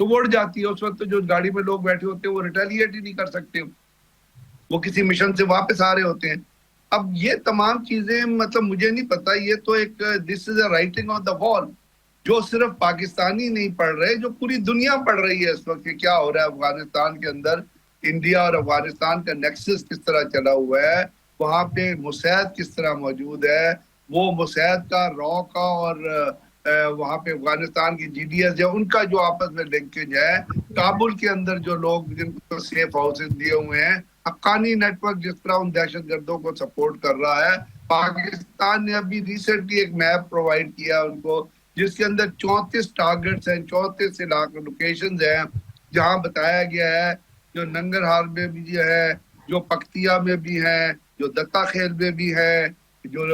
تو وہ اڑ جاتی ہے. اس وقت جو گاڑی میں لوگ بیٹھے ہوتے ہیں وہ ریٹیلیٹ ہی نہیں کر سکتے, وہ کسی مشن سے واپس آ رہے ہوتے ہیں. اب یہ تمام چیزیں مطلب مجھے نہیں پتا, یہ تو ایک دس از اے رائٹنگ آن دا وال جو صرف پاکستانی نہیں پڑھ رہے, جو پوری دنیا پڑھ رہی ہے اس وقت کہ کیا ہو رہا ہے افغانستان کے اندر. انڈیا اور افغانستان کا نیکسس کس طرح چلا ہوا ہے, وہاں پہ مساعد کس طرح موجود ہے, وہ مساعد کا را کا اور وہاں پہ افغانستان کی جی ڈی ایس ہے ان کا جو آپس میں لنکیج ہے. کابل کے اندر جو لوگ جن کو سیف ہاؤسز دیے ہوئے ہیں, حقانی نیٹ ورک جس طرح ان دہشت گردوں کو سپورٹ کر رہا ہے. پاکستان نے ابھی ریسنٹلی ایک میپ پرووائڈ کیا ان کو جس کے اندر 34 ٹارگٹس ہیں, 34 علاقے لوکیشنز ہیں جہاں بتایا گیا ہے جو ننگرہار میں بھی ہے, جو پکتیا میں بھی ہے, جو دتا خیل میں بھی ہے, جو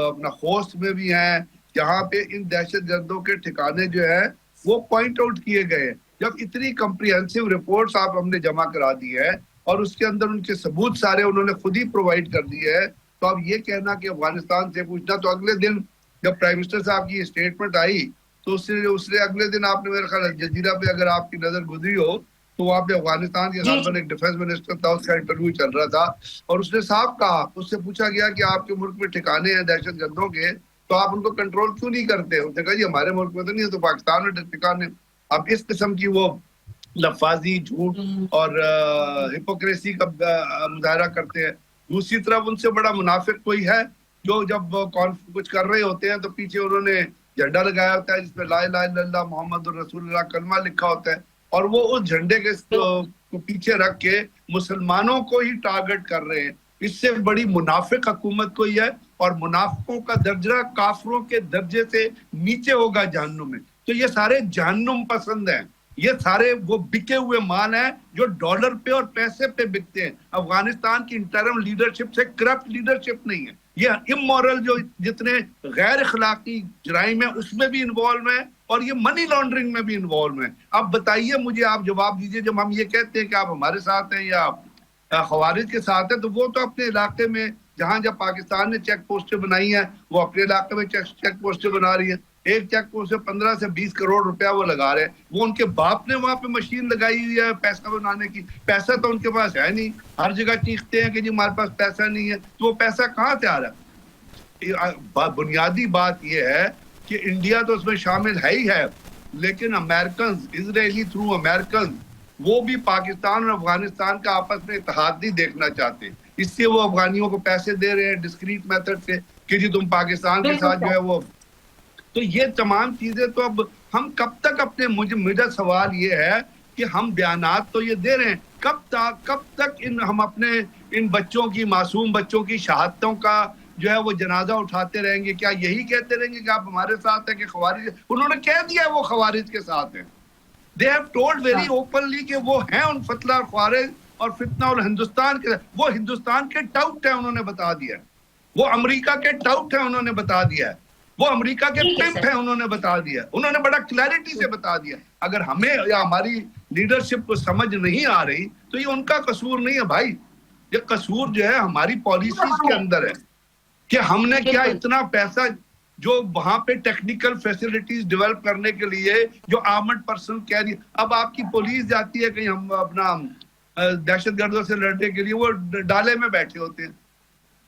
اپنا خوست میں بھی ہیں, جہاں پہ ان دہشت گردوں کے ٹھکانے جو ہے وہ پوائنٹ آؤٹ کیے گئے. جب اتنی کمپریہنسو رپورٹس ہم نے جمع کرا دی ہے اور اس کے اندر ان کے ثبوت سارے انہوں نے خود ہی پرووائڈ کر دیے ہے, تو اب یہ کہنا کہ افغانستان سے پوچھنا, تو اگلے دن جب پرائم منسٹر صاحب کی اسٹیٹمنٹ آئی تو اس نے اگلے دن آپ نے میرے خیال جزیرہ پہ اگر آپ کی نظر گزری ہو تو وہاں پہ افغانستان کے ساتھ ایک ڈیفنس منسٹر تھا, اس کا انٹرویو چل رہا تھا اور اس نے صاف کہا, اس سے پوچھا گیا کہ آپ کے ملک میں ٹھکانے ہیں دہشت گردوں کے تو آپ ان کو کنٹرول کیوں نہیں کرتے. اس نے کہا جی ہمارے ملک میں تو نہیں ہے, تو پاکستان میں ٹھکانے. اب اس قسم کی وہ لفاظی جھوٹ اور ہپوکریسی کا مظاہرہ کرتے ہیں. دوسری طرف ان سے بڑا منافق کوئی ہے جو جب کچھ کر رہے ہوتے ہیں تو پیچھے انہوں نے جھنڈا لگایا ہوتا ہے جس پہ لا الہ الا اللہ محمد الرسول اللہ کلمہ لکھا ہوتا ہے, اور وہ اس جھنڈے کے کو پیچھے رکھ کے مسلمانوں کو ہی ٹارگٹ کر رہے ہیں. اس سے بڑی منافق حکومت کوئی ہے, اور منافقوں کا درجہ کافروں کے درجے سے نیچے ہوگا جہنم میں. تو یہ سارے جہنم پسند ہیں, یہ سارے وہ بکے ہوئے مال ہیں جو ڈالر پہ اور پیسے پہ بکتے ہیں. افغانستان کی انٹرم لیڈرشپ سے کرپٹ لیڈرشپ نہیں ہے, یہ امورل جو جتنے غیر اخلاقی جرائم ہیں اس میں بھی انوالو ہیں اور یہ منی لانڈرنگ میں بھی انوالو ہیں. اب بتائیے مجھے, آپ جواب دیجئے, جب ہم یہ کہتے ہیں کہ آپ ہمارے ساتھ ہیں یا خوارج کے ساتھ ہیں, تو وہ تو اپنے علاقے میں جہاں جب پاکستان نے چیک پوسٹیں بنائی ہیں وہ اپنے علاقے میں چیک پوسٹیں بنا رہی ہیں. ایک چیک پوسٹ سے 15 سے 20 کروڑ روپیہ وہ لگا رہے ہیں. وہ ان کے باپ نے وہاں پہ مشین لگائی ہوئی ہے پیسہ بنانے کی, پیسہ تو ان کے پاس ہے نہیں. ہر جگہ چیختے ہیں کہ جی ہمارے پاس پیسہ نہیں ہے, تو وہ پیسہ کہاں سے آ رہا ہے؟ بنیادی بات یہ ہے کہ انڈیا تو اس میں شامل ہے ہی ہے, لیکن امریکنز, اسرائیلی تھرو امریکنز, وہ بھی پاکستان اور افغانستان کا آپس میں اتحاد نہیں دیکھنا چاہتے. اس سے وہ افغانیوں کو پیسے دے رہے ہیں ڈسکریٹ میتھڈ سے کہ جی تم پاکستان کے ساتھ جو ہے وہ. تو یہ تمام چیزیں تو اب ہم کب تک اپنے, مجھے سوال یہ ہے کہ ہم بیانات تو یہ دے رہے ہیں, کب تک ہم اپنے ان بچوں کی, معصوم بچوں کی شہادتوں کا جو ہے وہ جنازہ اٹھاتے رہیں گے؟ کیا یہی کہتے رہیں گے کہ آپ ہمارے ساتھ ہیں کہ خوارج؟ انہوں نے کہہ دیا وہ خوارج کے ساتھ ہیں. They have told very openly کہ وہ ہیں ان فتلہ اور خوارج اور فتنہ اور ہندوستان کے, وہ ہندوستان کے ٹاؤٹ ہیں انہوں نے بتا دیا, وہ امریکہ کے ٹاؤٹ ہیں انہوں نے بتا دیا, وہ امریکہ کے پمپ ہیں انہوں نے بتا دیا, انہوں نے بڑا کلیئرٹی سے بتا دیا. اگر ہمیں یا ہماری لیڈرشپ کو سمجھ نہیں آ رہی تو یہ ان کا قصور نہیں ہے بھائی, یہ قصور جو ہے ہماری پالیسیز کے اندر ہے کہ ہم نے کیا اتنا پیسہ جو وہاں پہ ٹیکنیکل فیسلٹیز ڈیولپ کرنے کے لیے جو آرمڈ پرسن کہہ رہی, اب آپ کی پولیس جاتی ہے کہیں ہم اپنا دہشت گردوں سے لڑنے کے لیے, وہ ڈالے میں بیٹھے ہوتے ہیں.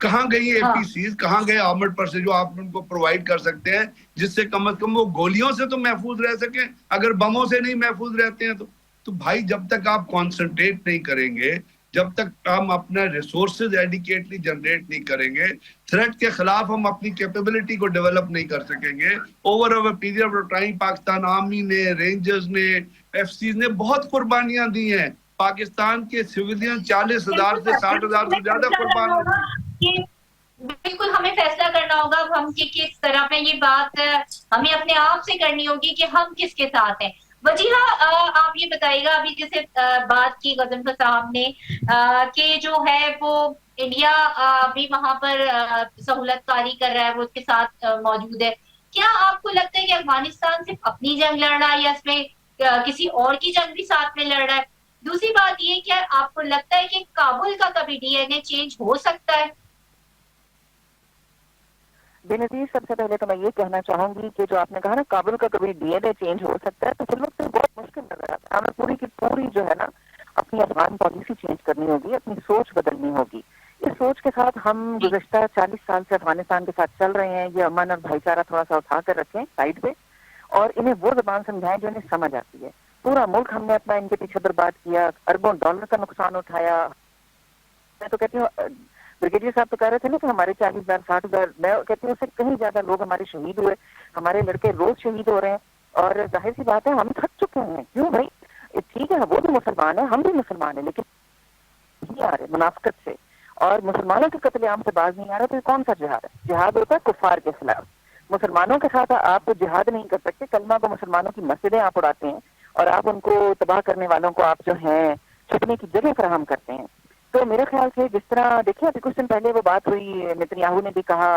کہاں گئی اے پی سیز, کہاں گئے آرمڈ پرسن جو آپ ان کو پرووائڈ کر سکتے ہیں جس سے کم از کم وہ گولیوں سے تو محفوظ رہ سکیں, اگر بموں سے نہیں محفوظ رہتے ہیں تو بھائی جب تک آپ کانسنٹریٹ نہیں کریں گے, جب تک ہم اپنا ریسورسز ایڈیکیٹلی جنریٹ نہیں کریں گے, تھریٹ کے خلاف ہم اپنی کیپیبلٹی کو ڈیولپ نہیں کر سکیں گے. Over a period of time Pakistan army نے, رینجرز نے, ایف سیز نے بہت قربانیاں دی ہیں. پاکستان کے سویلین 40,000 سے 60,000 سے زیادہ قربان ہوئے. بالکل ہمیں فیصلہ کرنا ہوگا ہم کس طرح پہ, یہ بات ہمیں اپنے آپ سے کرنی ہوگی کہ ہم کس کے ساتھ ہیں. وجیہہ آپ یہ بتائیے گا, ابھی جیسے بات کی غضنفر صاحب نے کہ جو ہے وہ انڈیا بھی وہاں پر سہولت کاری کر رہا ہے, وہ اس کے ساتھ موجود ہے. کیا آپ کو لگتا ہے کہ افغانستان صرف اپنی جنگ لڑ رہا ہے یا اس میں کسی اور کی جنگ بھی ساتھ میں لڑ رہا ہے؟ دوسری بات یہ, کیا آپ کو لگتا ہے کہ کابل کا کبھی ڈی این اے چینج ہو سکتا ہے؟ بےنظیر سب سے پہلے تو میں یہ کہنا چاہوں گی کہ جو آپ نے کہا نا کابل کا کبھی ڈی این اے چینج ہو سکتا ہے، تو فی الوقت بہت مشکل نظر آتا ہے. ہمیں پوری کی پوری جو ہے نا اپنی افغان پالیسی چینج کرنی ہوگی، اپنی سوچ بدلنی ہوگی. اس سوچ کے ساتھ ہم گزشتہ 40 سال سے افغانستان کے ساتھ چل رہے ہیں. یہ امن اور بھائی چارہ تھوڑا سا اٹھا کر رکھیں سائڈ پہ، اور انہیں وہ زبان سمجھائیں جو انہیں سمجھ آتی ہے. پورا ملک ہم نے اپنا ان کے پیچھے برباد کیا، اربوں ڈالر کا نقصان اٹھایا. میں تو کہتی ہوں بریگیڈیئر صاحب تو کہہ رہے تھے نا کہ ہمارے 40,000 60,000، میں کہتی ہوں اس سے کہیں زیادہ لوگ ہمارے شہید ہوئے. ہمارے لڑکے روز شہید ہو رہے ہیں، اور ظاہر سی بات ہے ہم تھک چکے ہیں. کیوں بھائی؟ ٹھیک ہے وہ بھی مسلمان ہیں، ہم بھی مسلمان ہیں، لیکن نہیں آ رہے منافقت سے اور مسلمانوں کے قتل عام سے باز نہیں آ رہا. تو یہ کون سا جہاد ہے؟ جہاد ہوتا ہے کفار کے خلاف. مسلمانوں کے ساتھ آپ جہاد نہیں کر سکتے. کلمہ کو مسلمانوں کی مسجدیں آپ اڑاتے ہیں، اور آپ ان کو تباہ کرنے والوں کو آپ جو ہیں چھپنے کی جگہ فراہم کرتے ہیں. تو میرے خیال سے جس طرح دیکھیں ابھی کچھ دن پہلے وہ بات ہوئی، نیتنیاہو نے بھی کہا،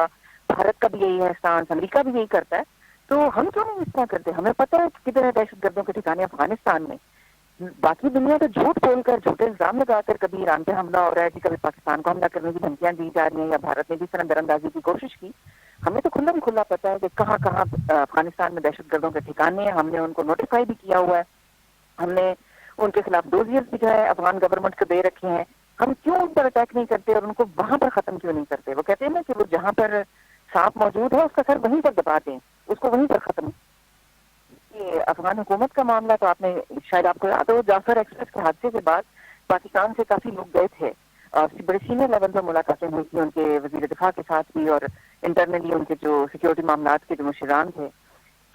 بھارت کا بھی یہی ہے اسٹانس، امریکہ بھی یہی کرتا ہے. تو ہم کیوں نہیں اس طرح کرتے؟ ہمیں پتہ ہے کہ کتنے دہشت گردوں کے ٹھکانے افغانستان میں. باقی دنیا تو جھوٹ بول کر جھوٹے الزام لگا کر کبھی ایران پہ حملہ ہو رہا ہے جی، کبھی پاکستان کو حملہ کرنے کی دھمکیاں دی جا رہی ہیں، یا بھارت نے بھی سرنگر اندازی کی کوشش کی. ہمیں تو کھلا بھی کھلا پتہ ہے کہ کہاں کہاں افغانستان میں دہشت گردوں کے ٹھکانے ہیں. ہم نے ان کو نوٹیفائی بھی کیا ہوا ہے. ہم نے ان کے خلاف ڈوزیئر بھی جو ہے افغان گورنمنٹ کو دے رکھے ہیں. ہم کیوں ان پر اٹیک نہیں کرتے اور ان کو وہاں پر ختم کیوں نہیں کرتے؟ وہ کہتے ہیں نا کہ وہ جہاں پر سانپ موجود ہے اس کا سر وہیں پر دبا دیں، اس کو وہیں پر ختم. یہ افغان حکومت کا معاملہ تو آپ نے شاید آپ کو یاد ہو، جعفر ایکسپریس کے حادثے کے بعد پاکستان سے کافی لوگ گئے تھے، بڑے سینئر لیول پر ملاقاتیں ہوئی تھیں ان کے وزیر دفاع کے ساتھ بھی، اور انٹرنلی ان کے جو سیکورٹی معاملات کے جو مشیران تھے.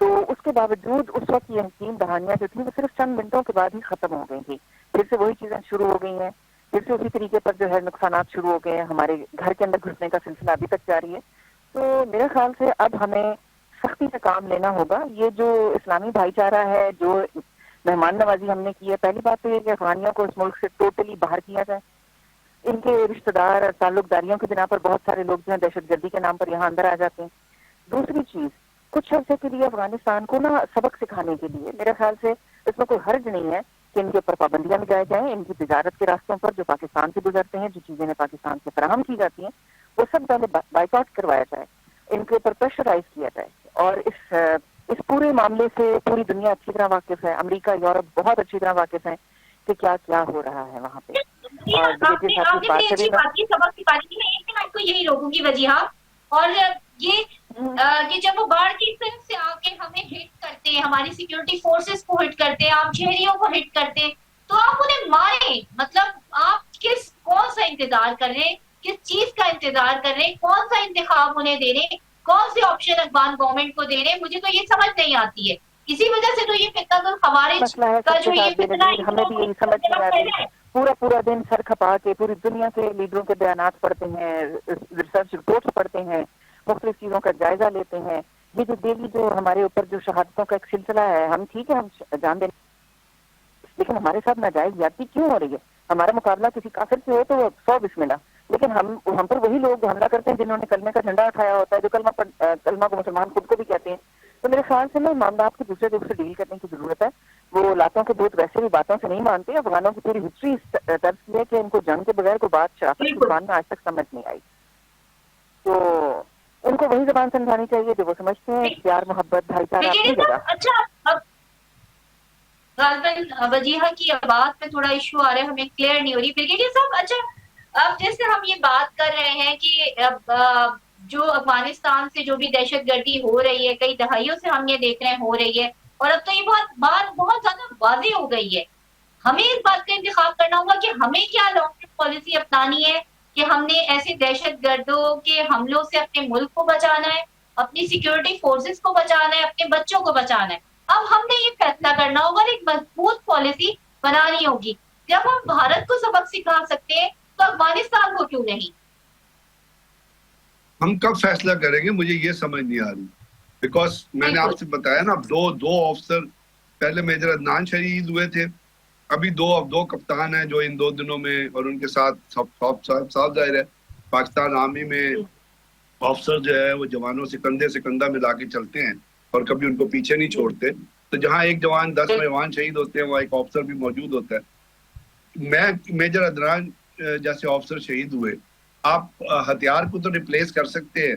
تو اس کے باوجود اس وقت یہ حکیم دہانیاں جو تھیں وہ صرف چند منٹوں کے بعد ہی ختم ہو گئی تھیں. پھر سے وہی چیزیں شروع ہو گئی ہیں، پھر سے اسی طریقے پر جو ہے نقصانات شروع ہو گئے ہیں. ہمارے گھر کے اندر گھسنے کا سلسلہ ابھی تک جاری ہے. تو میرے خیال سے اب ہمیں سختی سے کام لینا ہوگا. یہ جو اسلامی بھائی چارہ ہے، جو مہمان نوازی ہم نے کی ہے، پہلی بات تو یہ کہ افغانیوں کو اس ملک سے ٹوٹلی باہر کیا جائے. ان کے رشتہ دار اور تعلق داریوں کی بنا پر بہت سارے لوگ جو ہیں دہشت گردی کے نام پر یہاں اندر آ جاتے ہیں. دوسری چیز، کچھ عرصے کے لیے افغانستان کو نا سبق سکھانے کے لیے میرے خیال سے اس میں کوئی حرج نہیں ہے کہ ان کے اوپر پابندیاں لگائی جائیں. ان کی تجارت کے راستوں پر جو پاکستان سے گزرتے ہیں، جو چیزیں پاکستان سے فراہم کی جاتی ہیں، وہ سب پہلے بائیکاٹ کروایا جائے، ان کے اوپر پریشرائز کیا جائے. اور اس پورے معاملے سے پوری دنیا اچھی طرح واقف ہے، امریکہ یورپ بہت اچھی طرح واقف ہیں کہ کیا کیا ہو رہا ہے وہاں پہ. جی اور آپ بریگیڈیئر نے صاحب کی آپ نے بڑی بات سے بھی اچھی بات کی سبق سکھانے کی. میں ایک منٹ کو یہی روکوں گی وجیہہ. اور یہ کہ جب وہ باہر کی طرف سے آ کے ہمیں ہٹ کرتے ہیں، ہماری سیکورٹی فورسز کو ہٹ کرتے ہیں، عام شہریوں کو ہٹ کرتے ہیں، تو آپ انہیں ماریں. مطلب آپ کون سا انتظار کر رہے ہیں؟ کس چیز کا انتظار کر رہے ہیں؟ کون سا انتخاب انہیں دے رہے ہیں؟ کون سے آپشن افغان گورنمنٹ کو دے رہے ہیں؟ مجھے تو یہ سمجھ نہیں آتی ہے. اسی وجہ سے تو یہ فتنۃ الخوارج مسئلہ ہے کا سب کے جو یہ ساتھ بے فتنہ نظیر. ہمیں بھی یہی سمجھ نہیں آتی. پورا پورا دن سر کھپا کے پوری دنیا کے لیڈروں کے بیانات پڑھتے ہیں، ریسرچ رپورٹس پڑھتے ہیں، مختلف چیزوں کا جائزہ لیتے ہیں. یہ جو ڈیلی جو ہمارے اوپر جو شہادتوں کا ایک سلسلہ ہے، ہم ٹھیک ہے ہم جان دیں، لیکن ہمارے ساتھ ناجائز زیادتی کیوں ہو رہی ہے؟ ہمارا مقابلہ کسی کافر سے ہو تو 100 بسم اللہ، لیکن ہم پر وہی لوگ حملہ کرتے ہیں جنہوں نے کلمے کا جھنڈا اٹھایا ہوتا ہے، جو کلمہ کو مسلمان خود کو بھی کہتے ہیں. تو میرے خیال سے نا معاملات کو دوسرے روپ سے ڈیل کرنے کی ضرورت ہے. وہ لاتوں کے بھوت ویسے بھی باتوں سے نہیں مانتے. افغانوں کی پوری ہسٹری طرز کی ہے کہ ان کو جنگ کے بغیر کوئی بات شرافت کی زبان میں آج تک سمجھ نہیں آئی. تو ان کو وہی زبان سمجھانی چاہیے جو وہ سمجھتے ہیں، پیار محبت بھائی چارہ اپنی جگہ. اچھا، اب غالباً وجیہہ کی آواز میں تھوڑا ایشو آ رہا ہے، ہمیں کلیئر نہیں ہو رہی. بریگیڈیئر صاحب، اچھا اب جیسے ہم یہ بات کر رہے ہیں کہ اب جو افغانستان سے جو بھی دہشت گردی ہو رہی ہے، کئی دہائیوں سے ہم یہ دیکھ رہے ہیں ہو رہی ہے، اور اب تو یہ بات بہت زیادہ واضح ہو گئی ہے. ہمیں اس بات کا انتخاب کرنا ہوگا کہ ہمیں کیا لانگ ٹرم پالیسی اپنانی ہے، کہ ہم نے ایسے دہشت گردوں کے حملوں سے اپنے ملک کو بچانا ہے، اپنی سیکورٹی فورسز کو بچانا ہے، اپنے بچوں کو بچانا ہے. اب ہم نے یہ فیصلہ کرنا ہوگا اور ایک مضبوط پالیسی بنانی ہوگی. جب ہم بھارت کو سبق سکھا سکتے ہیں تو افغانستان کو کیوں نہیں؟ ہم کب فیصلہ کریں گے؟ مجھے یہ سمجھ نہیں آ رہی. بیکاز میں نے آپ سے بتایا نا، دو آفسر پہلے میجر عدنان شہید ہوئے تھے، ابھی دو کپتان ہیں جو ان 2 دنوں میں، اور ان کے ساتھ صاف ظاہر ہے پاکستان آرمی میں آفسر جو ہے وہ جوانوں سے کندھا ملا کے چلتے ہیں اور کبھی ان کو پیچھے نہیں چھوڑتے. تو جہاں ایک جوان 10 جوان شہید ہوتے ہیں، وہاں ایک آفسر بھی موجود ہوتا ہے. میں میجر عدنان جیسے آفسر شہید ہوئے، آپ ہتھیار کو تو ریپلیس کر سکتے ہیں،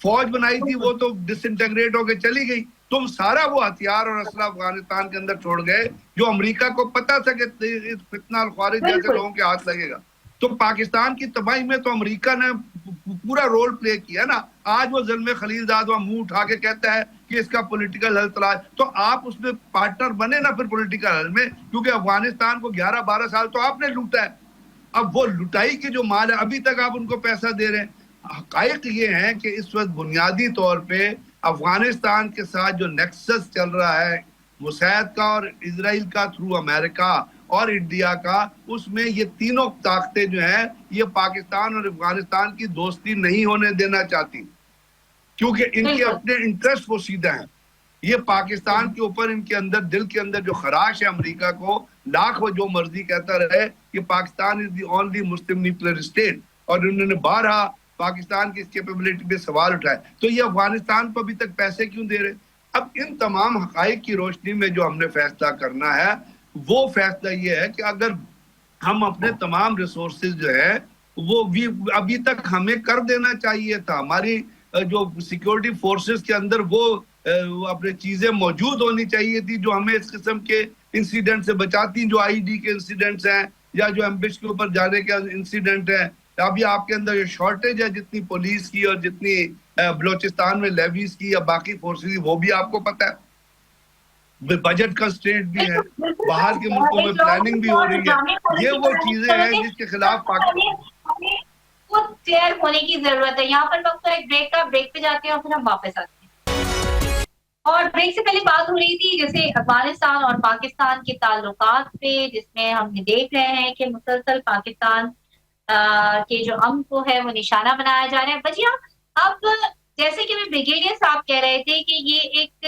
فوج بنائی تھی وہ تو ڈسنٹیگریٹ ہو کے چلی گئی. تم سارا وہ ہتھیار اور اسلحہ افغانستان کے اندر چھوڑ گئے جو امریکہ کو پتا تھا کہ فتنہ الخوارج جیسے لوگوں کے ہاتھ لگے گا. تو پاکستان کی تباہی میں تو امریکہ نے پورا رول پلے کیا نا. آج وہ ظلم خلیل زاد وہ منہ اٹھا کے کہتا ہے کہ اس کا پولیٹیکل حل تلاش, تو آپ اس میں پارٹنر بنے نا پھر پولیٹیکل حل میں, کیونکہ افغانستان کو 11-12 سال تو آپ نے لوٹا ہے. اب وہ لٹائی کے جو مال ہے ابھی تک آپ ان کو پیسہ دے رہے ہیں. حقائق یہ ہیں کہ اس وقت بنیادی طور پہ افغانستان کے ساتھ جو نیکسس چل رہا ہے مساعد کا اور اسرائیل کا تھرو امریکہ اور انڈیا کا, اس میں یہ تینوں طاقتیں جو ہیں یہ پاکستان اور افغانستان کی دوستی نہیں ہونے دینا چاہتی, کیونکہ ان کے اپنے انٹرسٹ وہ سیدھا ہیں. یہ پاکستان کے اوپر ان کے اندر دل کے اندر جو خراش ہے امریکہ کو, لاکھ وہ جو مرضی کہتا رہے کہ Pakistan is the only Muslim nuclear state, اور انہوں نے بارہا پاکستان کی اس کیپیبلٹی پہ سوال اٹھائے, تو یہ افغانستان کو ابھی تک پیسے کیوں دے رہے؟ اب ان تمام حقائق کی روشنی میں جو ہم نے فیصلہ کرنا ہے وہ فیصلہ یہ ہے کہ اگر ہم اپنے تمام ریسورسز جو ہے وہ بھی ابھی تک ہمیں کر دینا چاہیے تھا. ہماری جو سیکیورٹی فورسز کے اندر وہ اپنے چیزیں موجود ہونی چاہیے تھی جو ہمیں اس قسم کے انسیڈنٹ سے بچاتی, جو آئی ڈی کے انسیڈنٹس ہیں یا جو ایمبش کے اوپر جانے کے انسیڈنٹ ہیں. ابھی آپ کے اندر یہ شارٹیج ہے جتنی پولیس کی اور جتنی بلوچستان میں لیویز کی یا باقی فورسز کی, وہ بھی آپ کو پتہ ہے. بجٹ کا اسٹیٹ بھی ہے, باہر کے ملکوں میں پلاننگ بھی ہو رہی ہے. یہ وہ چیزیں ہیں جس کے خلاف خود کلیئر ہونے کی ضرورت ہے. یہاں پر وقت ایک بریک کا, بریک پہ جاتے ہیں اور پھر ہم واپس آتے ہیں. اور بریک سے پہلے بات ہو رہی تھی جیسے افغانستان اور پاکستان کے تعلقات پہ, جس میں ہم دیکھ رہے ہیں کہ مسلسل پاکستان کے جو امن کو ہے وہ نشانہ بنایا جا رہا ہے. بجیا اب جیسے کہ بریگیڈیئر صاحب کہہ رہے تھے کہ یہ ایک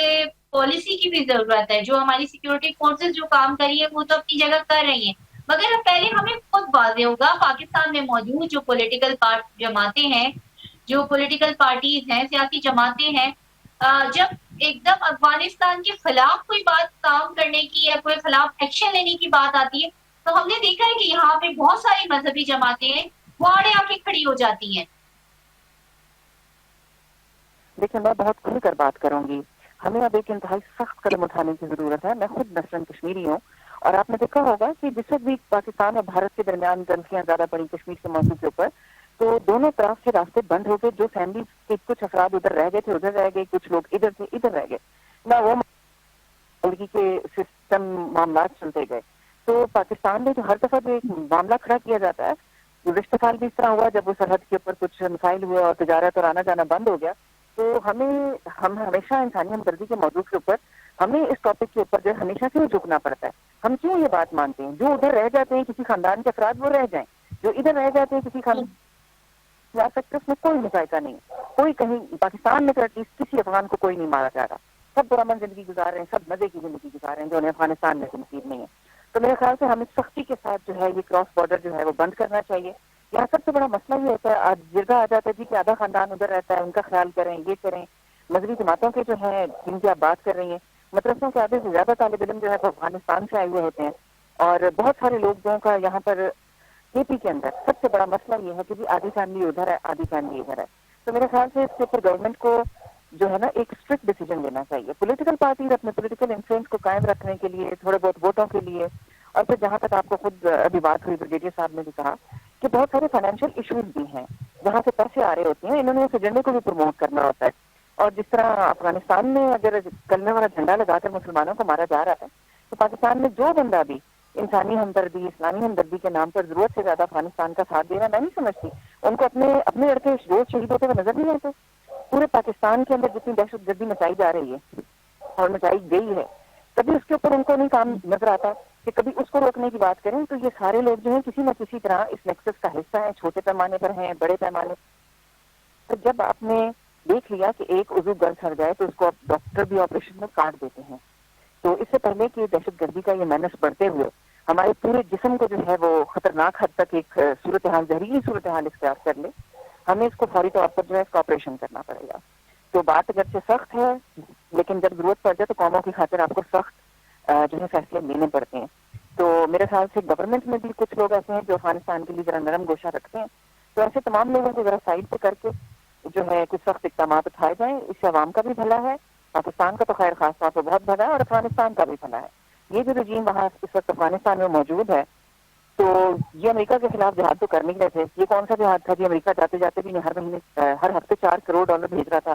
پالیسی کی بھی ضرورت ہے. جو ہماری سیکیورٹی فورسز جو کام کر رہی ہے وہ تو اپنی جگہ کر رہی ہیں, مگر پہلے ہمیں خود واضح ہوگا پاکستان میں موجود جو پولیٹیکل جماعتیں ہیں, جو پولیٹیکل پارٹیز ہیں, سیاسی جماعتیں ہیں, جب ایک دم افغانستان کے خلاف کوئی بات کام کرنے کی یا کوئی خلاف ایکشن لینے کی بات آتی ہے تو ہم نے دیکھا ہے کہ یہاں پہ بہت ساری مذہبی جماعتیں ہیں وہ آڑے آ کے کھڑی ہو جاتی ہیں. دیکھیں میں بہت کھل کر بات کروں گی. ہمیں اب ایک انتہائی سخت قدم اٹھانے کی ضرورت ہے. میں خود نسلاً کشمیری ہوں اور آپ نے دیکھا ہوگا کہ جس وقت بھی پاکستان اور بھارت کے درمیان تنقیاں زیادہ پڑی کشمیر کے موضوع کے اوپر, تو دونوں طرف سے راستے بند ہو گئے. جو فیملی کے کچھ افراد ادھر رہ گئے تھے ادھر رہ گئے, کچھ لوگ ادھر سے ادھر رہ گئے, نہ وہ ملکی کے سسٹم معاملات چلتے گئے. تو پاکستان میں جو ہر دفعہ جو ایک معاملہ کھڑا کیا جاتا ہے, گزشتہ سال بھی اس طرح ہوا جب وہ سرحد کے اوپر کچھ مسائل ہوئے اور تجارت اور آنا جانا بند ہو گیا, تو ہم ہمیشہ انسانی ہمدردی کے موضوع کے اوپر ہمیں اس ٹاپک کے اوپر جو ہے ہمیشہ کیوں جھکنا پڑتا ہے؟ ہم کیوں یہ بات مانتے ہیں جو ادھر رہ جاتے ہیں کسی خاندان کے افراد وہ رہ جائیں, جو ادھر رہ جاتے ہیں کسی خاندان جا سکتے, اس میں کوئی مذائقہ نہیں. کوئی کہیں پاکستان میں تو ایٹ لیسٹ کسی افغان کو کوئی نہیں مارا جا رہا, سب پرامن زندگی گزار رہے ہیں, سب مزے کی زندگی گزار رہے ہیں جو انہیں افغانستان میں نصیب نہیں ہے. تو میرے خیال سے ہمیں سختی کے ساتھ جو ہے یہ کراس بارڈر جو ہے وہ بند کرنا چاہیے. یہاں سب سے بڑا مسئلہ یہ ہوتا ہے, آج جرگا آ جاتا ہے جی کہ آدھا خاندان ادھر رہتا ہے, ان کا خیال کریں, یہ کریں. مذہبی جماعتوں کے جو ہیں جن کی آپ بات کر رہی ہیں, مدرسوں کے آدھے سے زیادہ طالب علم جو ہے وہ افغانستان سے آئے ہوئے ہوتے ہیں, اور بہت سارے لوگوں کا یہاں پر کے پی کے اندر سب سے بڑا مسئلہ یہ ہے کہ جی آدھی فیملی ادھر ہے آدھی فیملی ادھر ہے. تو میرے خیال سے اس کے اوپر گورنمنٹ کو جو ہے نا ایک اسٹرکٹ ڈیسیجن لینا چاہیے. پولیٹیکل پارٹیز اپنے پولیٹیکل انفلوئنس کو قائم رکھنے کے لیے, تھوڑے بہت ووٹوں کے لیے, اور پھر جہاں تک آپ کو خود ابھی بات ہوئی بریگیڈیئر صاحب نے بھی کہا کہ بہت سارے فائنینشیل ایشوز بھی ہیں جہاں سے پیسے آ رہے ہوتے ہیں, انہوں نے اس ایجنڈے کو بھی پروموٹ کرنا ہوتا ہے. اور جس طرح افغانستان میں اگر کلمے والا جھنڈا لگا کر مسلمانوں کو مارا جا رہا ہے, تو پاکستان میں جو بندہ بھی انسانی ہمدردی, اسلامی ہمدردی کے نام پر ضرورت سے زیادہ افغانستان کا ساتھ دینا, میں نہیں سمجھتی ان کو اپنے لڑکے روز شہید ہوتے ہوئے نظر نہیں آتے. پورے پاکستان کے اندر جتنی دہشت گردی مچائی جا رہی ہے اور مچائی گئی ہے, کبھی اس کے اوپر ان کو نہیں کام نظر آتا کہ کبھی اس کو روکنے کی بات کریں. تو یہ سارے لوگ جو ہیں کسی نہ کسی طرح اس نیکسس کا حصہ ہیں, چھوٹے پیمانے پر ہیں, بڑے پیمانے پر. جب آپ نے دیکھ لیا کہ ایک عضو گل سڑ جائے تو اس کو ڈاکٹر بھی آپریشن میں کاٹ دیتے ہیں. تو اس سے پہلے کہ دہشت گردی کا یہ مینس بڑھتے ہوئے ہمارے پورے جسم کو جو ہے وہ خطرناک حد تک ایک صورتحال, زہریلی صورتحال اختیار کر لے, ہمیں اس کو فوری طور پر جو ہے اس کا آپریشن کرنا پڑے گا. تو بات اگرچہ سخت ہے, لیکن جب ضرورت پڑ جائے تو قوموں کی خاطر آپ کو سخت جو ہے فیصلے لینے پڑتے ہیں. تو میرے خیال سے گورنمنٹ میں بھی کچھ لوگ ایسے ہیں جو افغانستان کے لیے ذرا نرم گوشہ رکھتے ہیں. تو ایسے تمام لوگوں کو ذرا سائڈ پہ کر کے جو ہے کچھ سخت اقدامات اٹھائے جائیں. اس سے عوام کا بھی بھلا ہے, پاکستان کا تو خیر خاص طور پر بہت بھلا ہے, اور افغانستان کا بھی بھلا ہے. یہ جو رجیم وہاں اس وقت افغانستان میں موجود ہے, تو یہ امریکہ کے خلاف جہاد تو کرنے گئے تھے. یہ کون سا جہاد تھا جی؟ امریکہ جاتے جاتے بھی ہر مہینے ہر ہفتے $4 کروڑ بھیج رہا تھا.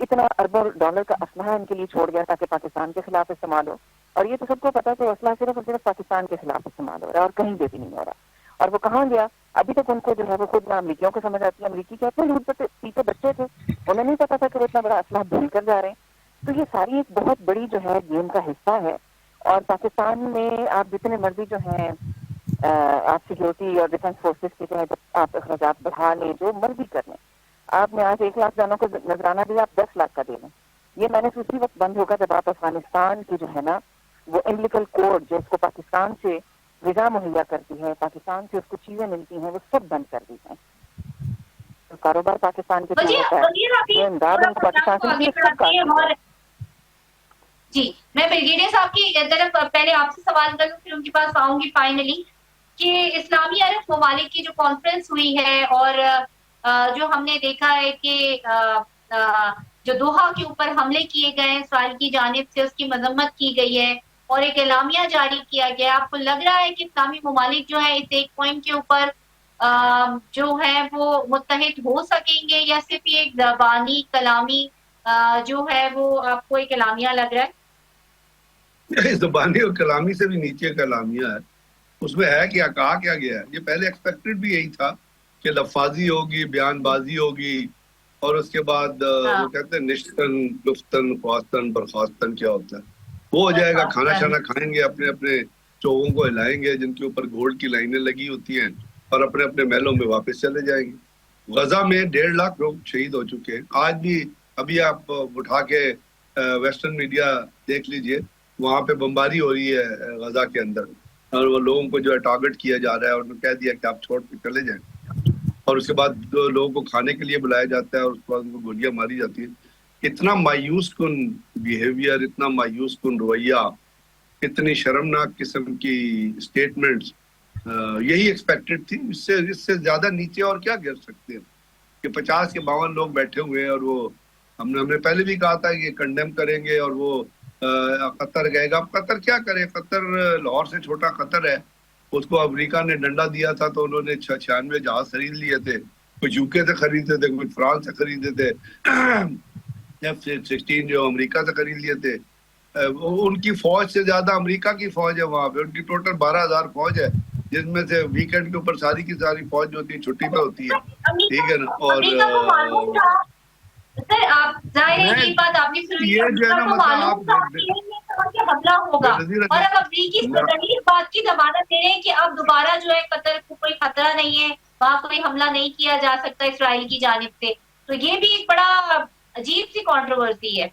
اتنا اربوں ڈالر کا اسلحہ ان کے لیے چھوڑ گیا تاکہ پاکستان کے خلاف استعمال ہو. اور یہ تو سب کو پتا ہے کہ اسلحہ صرف اور صرف پاکستان کے خلاف استعمال ہو رہا ہے اور کہیں پہ بھی نہیں ہو رہا. اور وہ کہاں گیا؟ ابھی تک ان کو جو ہے وہ خود نہ امریکیوں کو سمجھ آتی ہے. امریکی کہتے ہیں لوٹ پیچھے بچے تھے, انہیں نہیں پتا تھا کہ وہ اتنا بڑا اسلحہ بھول کر جا رہے ہیں. تو یہ ساری ایک بہت بڑی جو ہے گیم کا حصہ ہے. اور پاکستان میں آپ جتنے مرضی جو ہیں آپ سیکورٹی اور ڈیفینس فورسز کے جو ہے آپ اخراجات بڑھا لیں, جو مرضی کر لیں, آپ نے آج 1 لاکھ جانوں کو نذرانہ دیا, آپ 10 لاکھ کا دے لیں. یہ میں نے اسی وقت بند ہوگا جب آپ افغانستان کی جو ہے نا وہ امبلیکل کوڈ جو اس کو پاکستان سے غذا مہیا کرتی ہے, پاکستان سے اس کو چیزیں ملتی ہیں, وہ سب بند کر دی جائیں. تو کاروبار پاکستان کے تھرو ہوتا ہے, جو امداد ان کو پاکستان سے ملتی ہے, سب کاٹ دی جائے. جی, میں بریگیڈیئر صاحب کی طرف پہلے آپ سے سوال کروں پھر ان کے پاس آؤں گی فائنلی, کہ اسلامی عرب ممالک کی جو کانفرنس ہوئی ہے اور جو ہم نے دیکھا ہے کہ جو دوحہ کے اوپر حملے کیے گئے ہیں اسرائیل کی جانب سے, اس کی مذمت کی گئی ہے اور ایک اعلامیہ جاری کیا گیا. آپ کو لگ رہا ہے کہ اسلامی ممالک جو ہے اس ایک پوائنٹ کے اوپر جو ہے وہ متحد ہو سکیں گے, یا صرف یہ ایک زبانی کلامی جو ہے وہ آپ کو ایک اعلامیہ لگ رہا ہے؟ زبانی اور کلامی سے بھی نیچے کا اعلامیہ ہے. اس میں ہے کیا, کہا کیا گیا ہے؟ یہ پہلے ایکسپیکٹڈ بھی یہی تھا کہ لفاظی ہوگی, بیان بازی ہوگی, اور اس کے بعد وہ کہتے ہیں نشتن گفتن خواستن برخواستن کیا ہوتا ہے, وہ ہو جائے گا. کھانا شانا کھائیں گے, اپنے اپنے چوغوں کو ہلائیں گے جن کے اوپر گولڈ کی لائنیں لگی ہوتی ہیں, اور اپنے اپنے محلوں میں واپس چلے جائیں گے. غزہ میں 1.5 لاکھ لوگ شہید ہو چکے ہیں آج بھی. ابھی آپ اٹھا کے ویسٹرن میڈیا دیکھ لیجئے, وہاں پہ بمباری ہو رہی ہے غزہ کے اندر, اور وہ لوگوں کو جو ہے ٹارگٹ کیا جا رہا ہے, اور انہوں نے کہہ دیا کہ آپ چھوڑ کے چلے جائیں. اور اس کے بعد لوگوں کو کھانے کے لیے بلایا جاتا ہے, اور اس کے بعد ان کو گولیاں ماری جاتی ہیں. اتنا مایوس کن بیہیویئر, اتنا مایوس کن رویہ, اتنی شرمناک قسم کی اسٹیٹمنٹس, یہی ایکسپیکٹڈ تھی. اس سے زیادہ نیچے اور کیا گر سکتے ہیں کہ 50 کے 52 لوگ بیٹھے ہوئے ہیں, اور وہ ہم نے پہلے بھی کہا تھا کہ کنڈیم کریں گے, اور وہ قطر گئے گا. قطر کیا کرے؟ قطر لاہور سے چھوٹا قطر ہے, اس کو امریکہ نے ڈنڈا دیا تھا تو انہوں نے 96 جہاز خرید لیے تھے. کچھ یوکے سے خریدے تھے, کچھ فرانس سے خریدے تھے, F-16 جو امریکہ سے خرید لیے تھے. ان کی فوج سے زیادہ امریکہ کی فوج ہے وہاں پہ. ان کی ٹوٹل 12,000 فوج ہے, جس میں سے ویکینڈ کے اوپر ساری کی ساری فوج جو ہوتی ہے چھٹی پہ ہوتی ہے, ٹھیک ہے نا. اور امریکہ کو معلوم تھا سر, آپ ظاہر ہے یہ بات آپ نے سنی, یہ جو ہے نا معلوم تھا کہ حملہ ہوگا, اور اب امریکی صدر اس بات کی ضمانت دے رہے ہیں کہ اب دوبارہ جو ہے قطر کو کوئی خطرہ نہیں ہے, وہاں کوئی حملہ نہیں کیا جا سکتا اسرائیل کی جانب سے. تو یہ بھی ایک بڑا عجیب سی کنٹروورسی ہے.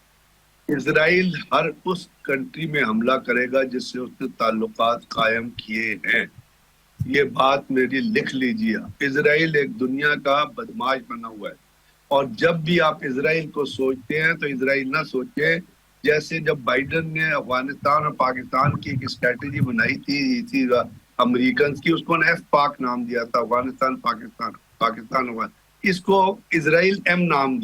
اسرائیل ہر اس کنٹری میں حملہ کرے گا جس سے اس نے تعلقات قائم کیے ہیں. یہ بات میری لکھ لیجیے. اسرائیل ایک دنیا کا بدماش بنا ہوا ہے, اور جب بھی آپ اسرائیل کو سوچتے ہیں تو اسرائیل نہ سوچیں جیسے جب بائیڈن نے افغانستان اور پاکستان کی ایک اسٹریٹجی بنائی تھی امریکنز کی, اس کو ایف پاک نام دیا تھا, افغانستان پاکستان اس کو اسرائیل ایم نام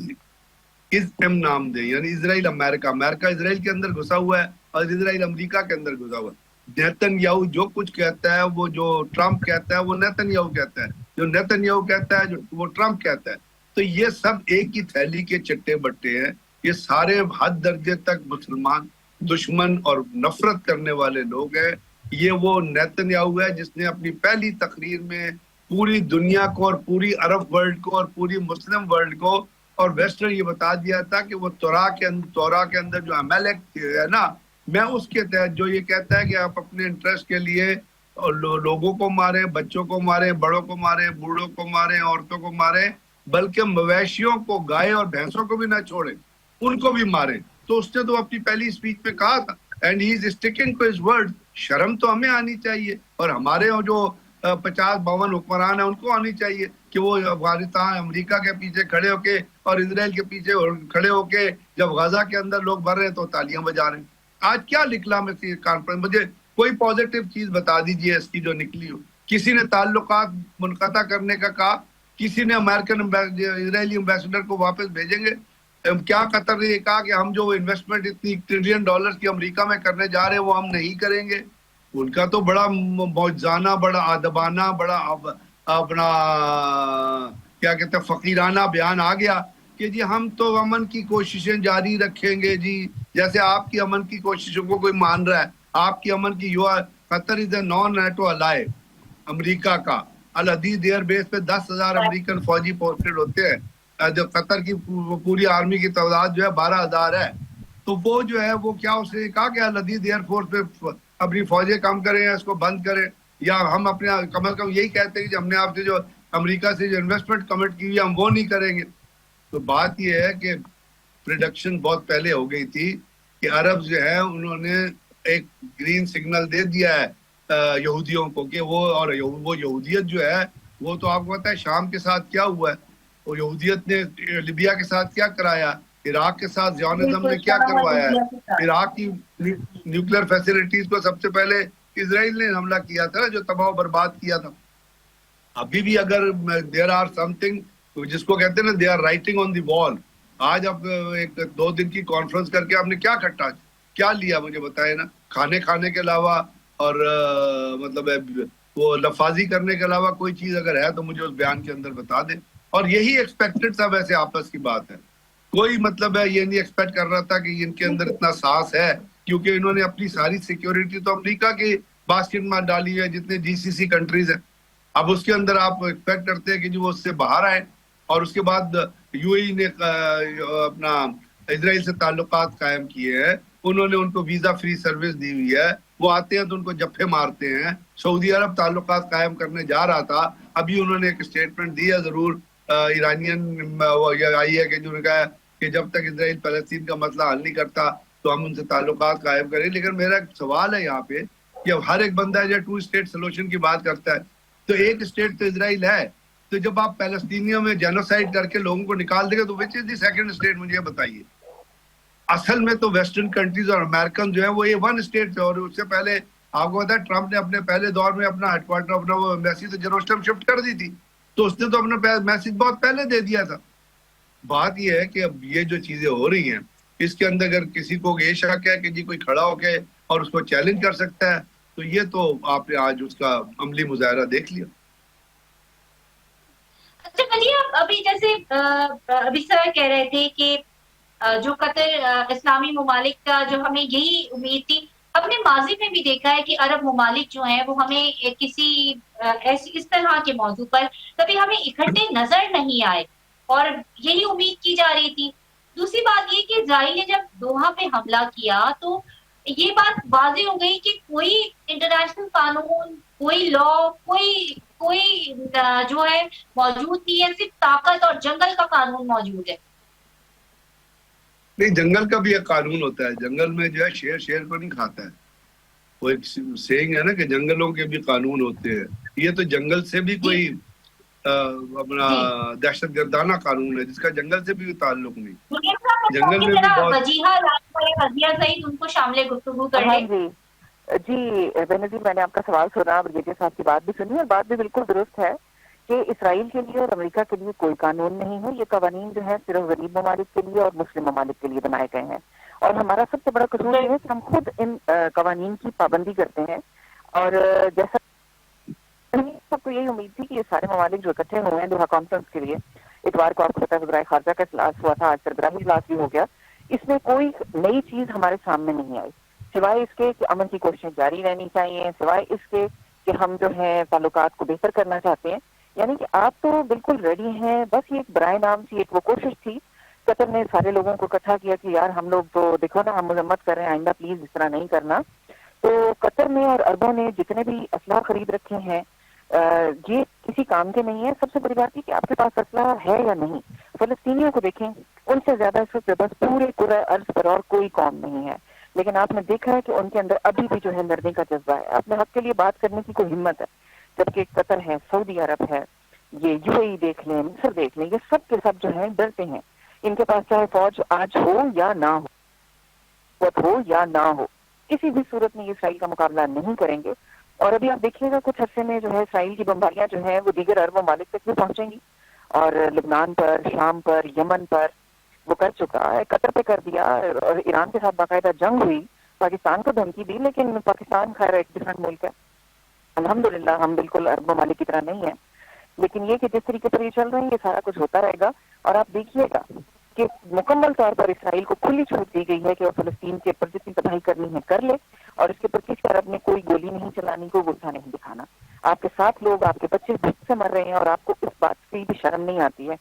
دیں, یعنی اسرائیل امریکہ اسرائیل کے اندر گھسا ہوا ہے, اور اسرائیل امریکہ کے اندر گھسا ہوا ہے. نیتن یاہو جو کچھ کہتا ہے, وہ جو ٹرمپ کہتا ہے وہ نیتن یاہو کہتا ہے, جو نیتن یاہو کہتا ہے وہ ٹرمپ کہتا ہے. تو یہ سب ایک ہی تھیلی کے چٹے بٹے ہیں. یہ سارے حد درجے تک مسلمان دشمن اور نفرت کرنے والے لوگ ہیں. یہ وہ نیتن یاہو ہے جس نے اپنی پہلی تقریر میں پوری دنیا کو اور پوری عرب ورلڈ کو اور پوری مسلم ورلڈ کو اور ویسٹرن یہ بتا دیا تھا کہ وہ تورا کے اندر جو عمالق ہے نا, میں اس کے تحت جو یہ کہتا ہے کہ آپ اپنے انٹرسٹ کے لیے اور لوگوں کو ماریں, بچوں کو ماریں, بڑوں کو ماریں, بوڑھوں کو ماریں, عورتوں کو ماریں, بلکہ مویشیوں کو, گائے اور بھینسوں کو بھی نہ چھوڑیں, ان کو بھی ماریں. تو اس نے تو اپنی پہلی اسپیچ میں کہا تھا, and he is sticking to his word. شرم تو ہمیں آنی چاہیے, اور ہمارے جو 50-52 حکمران ہیں ان کو آنی چاہیے کہ وہ افغانستان امریکہ کے پیچھے کھڑے ہو کے اور اسرائیل کے پیچھے کھڑے ہو کے جب غزہ کے اندر لوگ بھر رہے ہیں تو تالیاں بجا رہے ہیں. آج کیا نکلا میں کانفرنس, مجھے کوئی پازیٹیو چیز بتا دیجیے اس کی جو نکلی ہو. کسی نے تعلقات منقطع کرنے کا کہا, کسی نے امریکن اسرائیلی امبیسڈر کو واپس بھیجیں گے؟ کیا قطر نے یہ کہا کہ ہم جو انویسٹمنٹ اتنی $1 ٹریلین کی امریکہ میں کرنے جا رہے ہیں وہ ہم نہیں کریں گے؟ ان کا تو بڑا موجزانہ، بڑا ادبانہ، بڑا اپنا کیا کہتے ہیں فقیرانہ بیان آ گیا کہ جی ہم تو امن کی کوششیں جاری رکھیں گے جی، جیسے آپ کی امن کی کوششوں کو کوئی مان رہا ہے. آپ کی امن کی قطر از اے نان نیٹو الائی امریکہ کا. الحدید ایئر بیس پہ 10,000 امریکن فوجی پوسٹڈ ہوتے ہیں. جو قطر کی پوری آرمی کی تعداد جو ہے 12,000 ہے. تو وہ جو ہے وہ کیا اس نے کہا کہ الحدید ایئر فورس پہ اپنی فوجیں کم کریں، اس کو بند کریں، یا ہم اپنے کم از کم یہی کہتے ہیں کہ ہم نے آپ سے جو امریکہ سے جو انویسٹمنٹ کمٹ کی ہوئی ہم وہ نہیں کریں گے. تو بات یہ ہے کہ پریڈکشن بہت پہلے ہو گئی تھی کہ عرب جو ہے انہوں نے ایک گرین سگنل دے دیا ہے یہودیوں کو کہ وہ یہودیت جو ہے وہ تو آپ کو پتا ہے شام کے ساتھ کیا ہوا ہے، وہ یہودیت نے لیبیا کے ساتھ کیا کرایا، عراق کے ساتھ زیونزم نے کیا کروایا ہے، عراق کی نیوکلیر فیسلٹیز کو سب سے پہلے اسرائیل نے حملہ کیا تھا جو تباہ و برباد کیا تھا. ابھی بھی اگر دیر آر سم تھنگ جس کو کہتے ہیں نا دے آر رائٹنگ آن دی وال. آج اب ایک 2 دن کی کانفرنس کر کے آپ نے کیا کھٹا کیا لیا مجھے بتائے نا، کھانے کے علاوہ اور مطلب وہ لفاظی کرنے کے علاوہ کوئی چیز اگر ہے تو مجھے اس بیان کے اندر بتا دیں. اور یہی ایکسپیکٹڈ تھا ویسے آپس کی بات ہے. کوئی مطلب ہے یہ نہیں ایکسپیکٹ کر رہا تھا کہ ان کے اندر اتنا ساس ہے، کیونکہ انہوں نے اپنی ساری سیکیورٹی تو امریکہ کی باسکٹ میں ڈالی ہے جتنے جی سی سی کنٹریز ہیں. اب اس کے اندر آپ ایکسپیکٹ کرتے ہیں کہ جو وہ اس سے باہر آئے. اور اس کے بعد یو اے ای نے اپنا اسرائیل سے تعلقات قائم کیے ہیں، انہوں نے ان کو ویزا فری سروس دی ہوئی ہے، وہ آتے ہیں تو ان کو جفے مارتے ہیں. سعودی عرب تعلقات قائم کرنے جا رہا تھا، ابھی انہوں نے ایک اسٹیٹمنٹ دی ہے ضرور ایرانین آئی ہے کہ جو نے کہا کہ جب تک اسرائیل فلسطین کا مسئلہ حل نہیں کرتا تو ہم ان سے تعلقات قائم کریں. لیکن میرا ایک سوال ہے یہاں پہ کہ اب ہر ایک بندہ جو 2 اسٹیٹ سولوشن کی بات کرتا ہے تو ایک اسٹیٹ تو اسرائیل ہے، تو جب آپ فلسطینیوں میں جینوسائیڈ کر کے لوگوں کو نکال دیں گے تو وچ از دی سیکنڈ اسٹیٹ مجھے یہ بتائیے. اصل میں تو ویسٹرن کنٹریز اور امریکن جو ہے وہ یہ 1 اسٹیٹ تھے. اور اس سے پہلے آپ کو پتا ہے ٹرمپ نے اپنے پہلے دور میں اپنا ہیڈ کوارٹر اپنا وہ ایمبیسی تو جیروسلم شفٹ کر دی تھی، تو اس نے تو اپنا میسج بہت پہلے دے دیا تھا. بات یہ ہے کہ اب یہ جو چیزیں ہو رہی ہیں اس کے اندر اگر کسی کو یہ شک ہے کہ جی کوئی کھڑا ہو کے اور اس کو چیلنج کر سکتا ہے تو یہ تو آپ نے آج اس کا عملی مظاہرہ دیکھ لیا. اچھا بھائی ابھی جیسے ابھی سر کہہ رہے تھے کہ جو قطر اسلامی ممالک کا جو ہمیں یہی امید تھی، اپنے ماضی میں بھی دیکھا ہے کہ عرب ممالک جو ہیں وہ ہمیں کسی ایسی اس طرح کے موضوع پر کبھی ہمیں اکٹھے نظر نہیں آئے اور یہی امید کی جا رہی تھی. دوسری بات یہ کہ اسرائیل نے جب دوحہ پہ حملہ کیا تو یہ بات واضح ہو گئی کہ کوئی انٹرنیشنل قانون، کوئی لا، کوئی جو ہے موجود نہیں ہے، صرف طاقت اور جنگل کا قانون موجود ہے. نہیں، جنگل کا بھی ایک قانون ہوتا ہے. جنگل میں جو ہے شیر کو نہیں کھاتا ہے. وہ ایک سیئنگ ہے نا کہ جنگلوں کے بھی قانون ہوتے ہیں. یہ تو جنگل سے بھی کوئی اپنا دہشت گردانہ قانون ہے جس کا جنگل سے بھی تعلق نہیں. جنگل میں بھی بہت ان کو شامل گفتگو کر لیں. جی بینظیر، میں نے آپ کا سوال سنا، برگیڈیئر صاحب کی بات بھی سنی اور بات بھی بالکل درست ہے کہ اسرائیل کے لیے اور امریکہ کے لیے کوئی قانون نہیں ہے. یہ قوانین جو ہے صرف غریب ممالک کے لیے اور مسلم ممالک کے لیے بنائے گئے ہیں. اور ہمارا سب سے بڑا قصور یہ ہے کہ ہم خود ان قوانین کی پابندی کرتے ہیں. اور جیسا سب کو یہی امید تھی کہ یہ سارے ممالک جو اکٹھے ہوئے ہیں دوحہ کانفرنس کے لیے، اتوار کو آپ کو پتا ہے وزرائے خارجہ کا اجلاس ہوا تھا، آج سربراہی اجلاس بھی ہو گیا، اس میں کوئی نئی چیز ہمارے سامنے نہیں آئی سوائے اس کے کہ امن کی کوششیں جاری رہنی چاہیے، سوائے اس کے کہ ہم جو ہے تعلقات کو بہتر کرنا چاہتے ہیں. یعنی کہ آپ تو بالکل ریڈی ہیں، بس یہ ایک برائے نام سی ایک وہ کوشش تھی. قطر نے سارے لوگوں کو اکٹھا کیا کہ یار ہم لوگ تو دیکھو نا، ہم مذمت کر رہے ہیں، آئندہ پلیز اس طرح نہیں کرنا. تو قطر نے اور عربوں نے جتنے بھی اسلحہ خرید رکھے ہیں یہ کسی کام کے نہیں ہے. سب سے بڑی بات یہ کہ آپ کے پاس اسلحہ ہے یا نہیں. فلسطینیوں کو دیکھیں، ان سے زیادہ اس وقت بس پورے کرۂ ارض پر اور کوئی قوم نہیں ہے، لیکن آپ نے دیکھا ہے کہ ان کے اندر ابھی بھی جو ہے لڑنے کا جذبہ ہے، اپنے حق کے لیے بات کرنے کی کوئی ہمت ہے. جبکہ قطر ہے، سعودی عرب ہے، یہ یو اے ای دیکھ لیں، مصر دیکھ لیں، یہ سب کے سب جو ہیں ڈرتے ہیں. ان کے پاس چاہے فوج آج ہو یا نہ ہو یا نہ ہو، کسی بھی صورت میں یہ اسرائیل کا مقابلہ نہیں کریں گے. اور ابھی آپ دیکھیے گا کچھ عرصے میں جو ہے اسرائیل کی بمباریاں جو ہیں وہ دیگر عرب ممالک تک بھی پہنچیں گی. اور لبنان پر، شام پر، یمن پر وہ کر چکا ہے، قطر پہ کر دیا، اور ایران کے ساتھ باقاعدہ جنگ ہوئی، پاکستان کو دھمکی دی، لیکن پاکستان خیر ایک ڈفرنٹ ملک ہے، الحمدللہ ہم بالکل عرب ممالک کی طرح نہیں ہیں، لیکن یہ کہ جس طریقے پر یہ چل رہے ہیں یہ سارا کچھ ہوتا رہے گا، اور آپ دیکھیے گا کہ مکمل طور پر اسرائیل کو کھلی چھوٹ دی گئی ہے کہ وہ فلسطین کے اوپر جتنی تباہی کرنی ہے کر لے، اور اس کے اوپر کسی عرب نے کوئی گولی نہیں چلانی، کوئی غصہ نہیں دکھانا. آپ کے ساتھ لوگ، آپ کے بچے بھوک سے مر رہے ہیں اور آپ کو اس بات کی بھی شرم نہیں آتی ہے،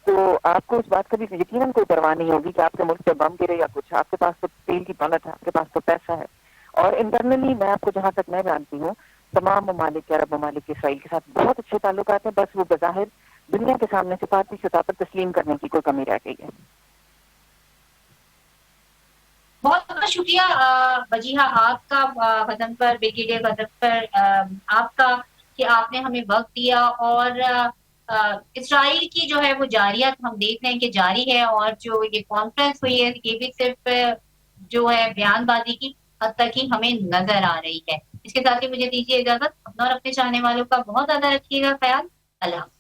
تو آپ کو اس بات کا بھی یقیناً کوئی پرواہ نہیں ہوگی کہ آپ کے ملک پہ بم گرے یا کچھ، آپ کے پاس تو تیل کی دولت ہے، آپ کے پاس تو پیسہ ہے. اور انٹرنلی میں آپ کو جہاں تک میں جانتی ہوں تمام ممالک کے، عرب ممالک کے اسرائیل کے ساتھ بہت اچھے تعلقات ہیں، بس وہ بظاہر دنیا کے سامنے سفارتی سطح پر تسلیم کرنے کی کوئی کمی رہ گئی ہے. بہت بہت شکریہ وجیہہ آپ کا، وطن پر، بریگیڈیئر وطن پر آپ کا، کہ آپ نے ہمیں وقت دیا، اور اسرائیل کی جو ہے وہ جاریت ہم دیکھ رہے ہیں کہ جاری ہے، اور جو یہ کانفرنس ہوئی ہے یہ بھی صرف جو ہے بیان بازی کی حد تک ہی ہمیں نظر آ رہی ہے. اس کے ساتھ ہی مجھے دیجیے اجازت، اپنا اور اپنے چاہنے والوں کا بہت زیادہ رکھیے گا خیال. اللہ حافظ.